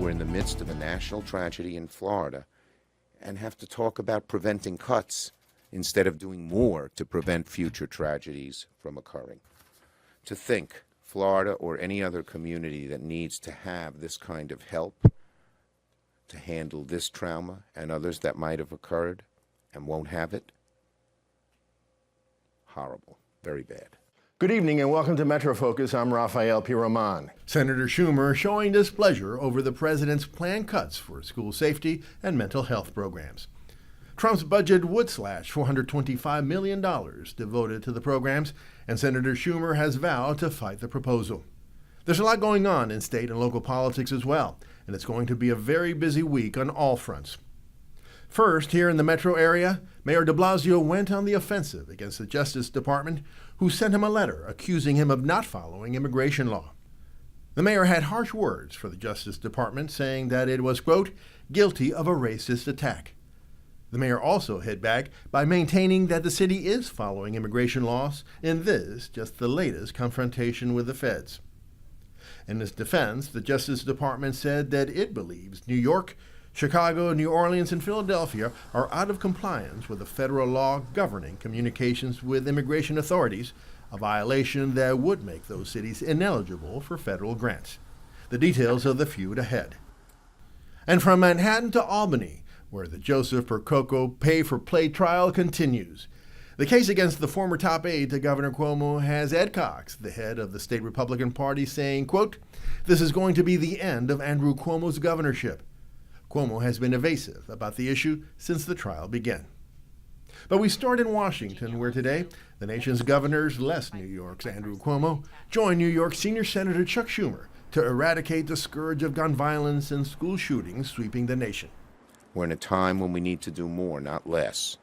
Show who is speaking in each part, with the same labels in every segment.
Speaker 1: we're in the midst of a national tragedy in Florida and have to talk about preventing cuts instead of doing more to prevent future tragedies from occurring. To think Florida or any other community that needs to have this kind of help to handle this trauma and others that might have occurred and won't have it, horrible, very bad.
Speaker 2: Good evening and welcome to Metro Focus. I'm Rafael P. Roman. Senator Schumer showing displeasure over the president's planned cuts for school safety and mental health programs. Trump's budget would slash $425 million devoted to the programs, and Senator Schumer has vowed to fight the proposal. There's a lot going on in state and local politics as well, and it's going to be a very busy week on all fronts. First, here in the metro area, Mayor de Blasio went on the offensive against the Justice Department, who sent him a letter accusing him of not following immigration law. The mayor had harsh words for the Justice Department, saying that it was, quote, guilty of a racist attack. The mayor also hit back by maintaining that the city is following immigration laws, in this just the latest confrontation with the feds. In its defense, the Justice Department said that it believes New York, Chicago, New Orleans, and Philadelphia are out of compliance with the federal law governing communications with immigration authorities, a violation that would make those cities ineligible for federal grants. The details of the feud ahead. And from Manhattan to Albany, where the Joseph Percoco pay-for-play trial continues. The case against the former top aide to Governor Cuomo has Ed Cox, the head of the state Republican Party, saying, quote, this is going to be the end of Andrew Cuomo's governorship. Cuomo has been evasive about the issue since the trial began. But we start in Washington, where today the nation's governors, less New York's Andrew Cuomo, join New York Senior Senator Chuck Schumer to eradicate the scourge of gun violence and school shootings sweeping the nation.
Speaker 1: We're in a time when we need to do more, not less,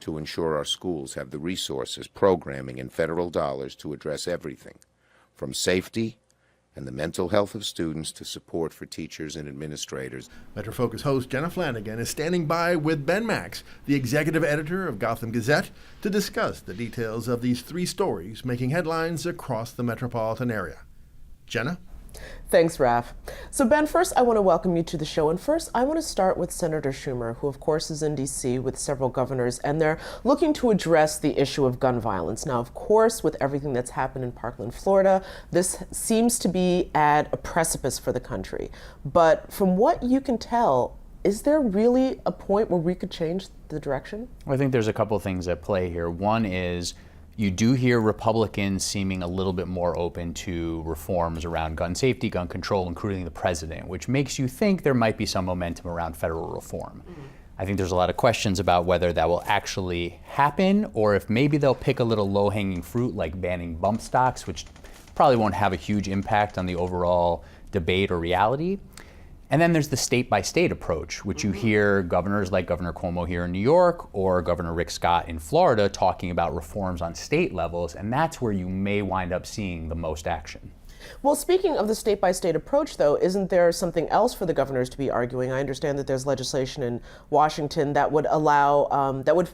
Speaker 1: to ensure our schools have the resources, programming, and federal dollars to address everything, from safety and the mental health of students to support for teachers and administrators.
Speaker 2: Metro Focus host Jenna Flanagan is standing by with Ben Max, the executive editor of Gotham Gazette, to discuss the details of these three stories making headlines across the metropolitan area. Jenna?
Speaker 3: Thanks, Raph. So, Ben, first I want to welcome you to the show. And first, I want to start with Senator Schumer, who, of course, is in D.C. with several governors, and they're looking to address the issue of gun violence. Now, of course, with everything that's happened in Parkland, Florida, this seems to be at a precipice for the country. But from what you can tell, is there really a point where we could change the direction?
Speaker 4: Well, I think there's a couple of things at play here. One is you do hear Republicans seeming a little bit more open to reforms around gun safety, gun control, including the president, which makes you think there might be some momentum around federal reform. I think there's a lot of questions about whether that will actually happen, or if maybe they'll pick a little low-hanging fruit like banning bump stocks, which probably won't have a huge impact on the overall debate or reality. And then there's the state-by-state approach, which you hear governors like Governor Cuomo here in New York or Governor Rick Scott in Florida talking about reforms on state levels, and that's where you may wind up seeing the most action.
Speaker 3: Well, speaking of the state-by-state approach, though, isn't there something else for the governors to be arguing? I understand that there's legislation in Washington that would allow, that would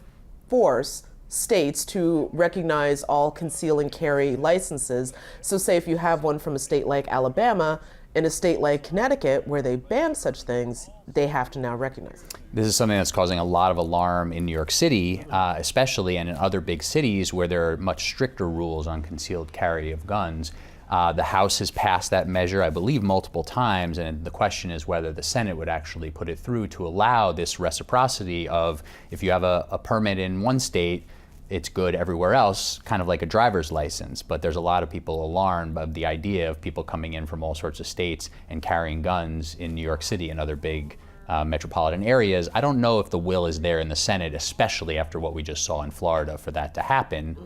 Speaker 3: force states to recognize all conceal and carry licenses. So say if you have one from a state like Alabama, in a state like Connecticut, where they ban such things, they have to now recognize it.
Speaker 4: This is something that's causing a lot of alarm in New York City, especially, and in other big cities where there are much stricter rules on concealed carry of guns. The House has passed that measure, I believe, multiple times, and the question is whether the Senate would actually put it through to allow this reciprocity of if you have a permit in one state, it's good everywhere else, kind of like a driver's license. But there's a lot of people alarmed of the idea of people coming in from all sorts of states and carrying guns in New York City and other big metropolitan areas. I don't know if the will is there in the Senate, especially after what we just saw in Florida, for that to happen.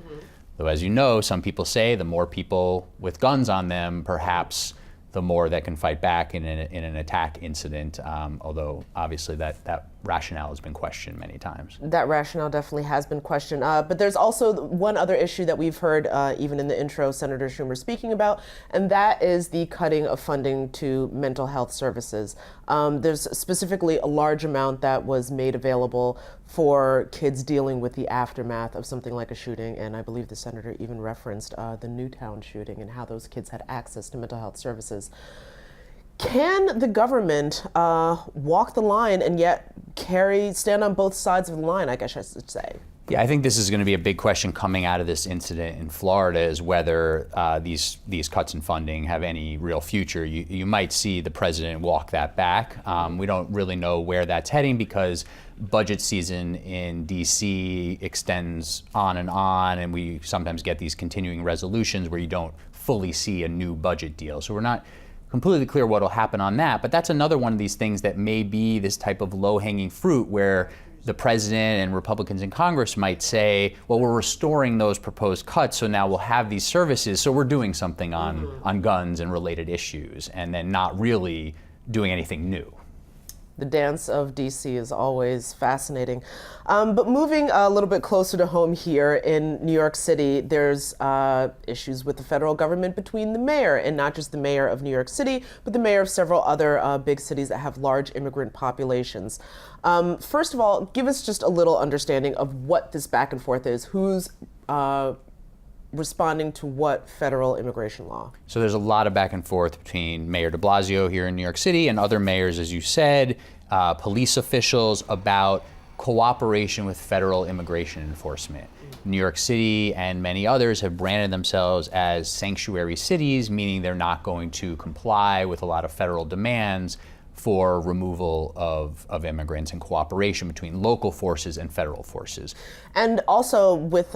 Speaker 4: Though, as you know, some people say the more people with guns on them, perhaps the more that can fight back in an attack incident, although obviously that rationale has been questioned many times.
Speaker 3: That rationale definitely has been questioned. But there's also one other issue that we've heard, even in the intro, Senator Schumer speaking about, and that is the cutting of funding to mental health services. There's specifically a large amount that was made available for kids dealing with the aftermath of something like a shooting, and I believe the senator even referenced the Newtown shooting and how those kids had access to mental health services. Can the government walk the line and yet stand on both sides of the line, I guess I should say?
Speaker 4: Yeah, I think this is going to be a big question coming out of this incident in Florida, is whether these cuts in funding have any real future. You might see the president walk that back. We don't really know where that's heading because budget season in D.C. extends on, and we sometimes get these continuing resolutions where you don't fully see a new budget deal. So we're not completely clear what will happen on that, but that's another one of these things that may be this type of low-hanging fruit where the president and Republicans in Congress might say, well, we're restoring those proposed cuts, so now we'll have these services, so we're doing something on guns and related issues, and then not really doing anything new.
Speaker 3: The dance of DC is always fascinating. But moving a little bit closer to home here in New York City, there's issues with the federal government between the mayor, and not just the mayor of New York City, but the mayor of several other big cities that have large immigrant populations. First of all, give us just a little understanding of what this back and forth is. Who's responding to what federal immigration law?
Speaker 4: So there's a lot of back and forth between Mayor de Blasio here in New York City and other mayors, as you said, police officials about cooperation with federal immigration enforcement. New York City and many others have branded themselves as sanctuary cities, meaning they're not going to comply with a lot of federal demands for removal of immigrants and cooperation between local forces and federal forces.
Speaker 3: And also with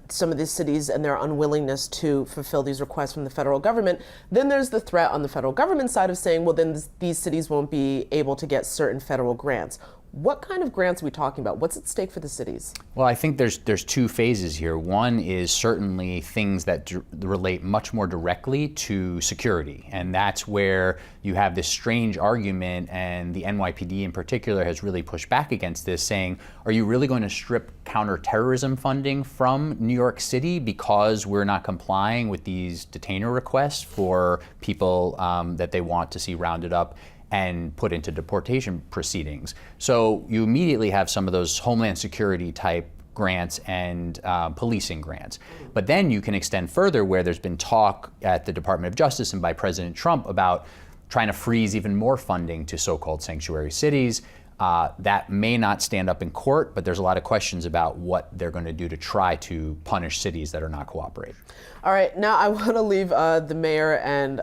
Speaker 3: some of these cities and their unwillingness to fulfill these requests from the federal government, then there's the threat on the federal government side of saying, well, then these cities won't be able to get certain federal grants. What kind of grants are we talking about? What's at stake for the cities?
Speaker 4: Well, I think there's two phases here. One is certainly things that relate much more directly to security, and that's where you have this strange argument, and the NYPD in particular has really pushed back against this, saying, are you really going to strip counterterrorism funding from New York City because we're not complying with these detainer requests for people that they want to see rounded up and put into deportation proceedings? So you immediately have some of those Homeland Security type grants and policing grants. But then you can extend further where there's been talk at the Department of Justice and by President Trump about trying to freeze even more funding to so-called sanctuary cities. That may not stand up in court, but there's a lot of questions about what they're going to do to try to punish cities that are not cooperating.
Speaker 3: All right, now I want to leave the mayor and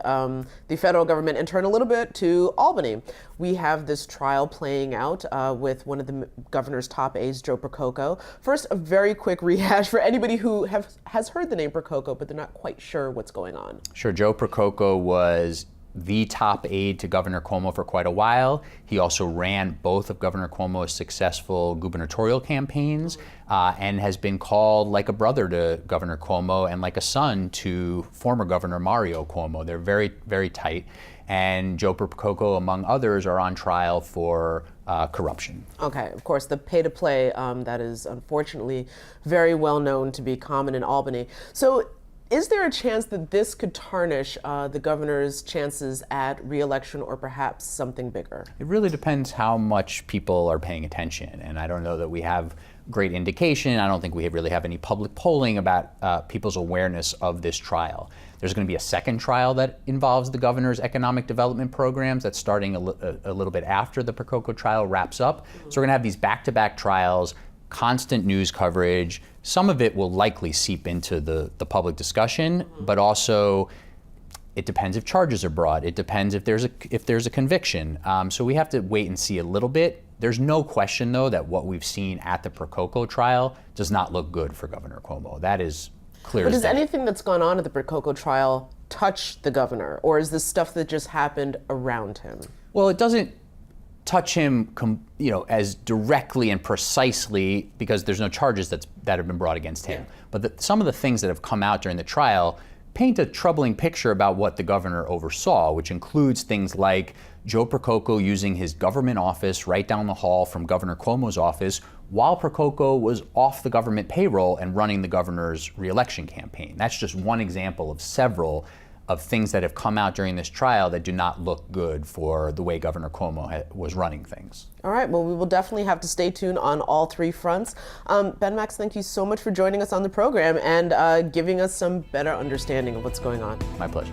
Speaker 3: the federal government and turn a little bit to Albany. We have this trial playing out with one of the governor's top aides, Joe Prococo. First, a very quick rehash for anybody who has heard the name Prococo, but they're not quite sure what's going on.
Speaker 4: Sure, Joe Prococo was the top aide to Governor Cuomo for quite a while. He also ran both of Governor Cuomo's successful gubernatorial campaigns and has been called like a brother to Governor Cuomo and like a son to former Governor Mario Cuomo. They're very, very tight. And Joe Prococo, among others, are on trial for corruption. Okay,
Speaker 3: of course, the pay-to-play that is unfortunately very well known to be common in Albany. So is there a chance that this could tarnish the governor's chances at re-election or perhaps something bigger?
Speaker 4: It really depends how much people are paying attention. And I don't know that we have great indication. I don't think we really have any public polling about people's awareness of this trial. There's going to be a second trial that involves the governor's economic development programs that's starting a little bit after the Prococo trial wraps up. So we're going to have these back-to-back trials, constant news coverage. Some of it will likely seep into the public discussion, but also it depends if charges are brought. It depends if there's a conviction. So we have to wait and see a little bit. There's no question, though, that what we've seen at the Prococo trial does not look good for Governor Cuomo. That is clear.
Speaker 3: But does anything that's gone on at the Prococo trial touch the governor, or is this stuff that just happened around him?
Speaker 4: Well, it doesn't touch him, as directly and precisely because there's no charges that have been brought against him. Yeah. But some of the things that have come out during the trial paint a troubling picture about what the governor oversaw, which includes things like Joe Prococo using his government office right down the hall from Governor Cuomo's office while Prococo was off the government payroll and running the governor's re-election campaign. That's just one example of several of things that have come out during this trial that do not look good for the way Governor Cuomo was running things.
Speaker 3: All right, well, we will definitely have to stay tuned on all three fronts. Ben Max, thank you so much for joining us on the program and giving us some better understanding of what's going on.
Speaker 4: My pleasure.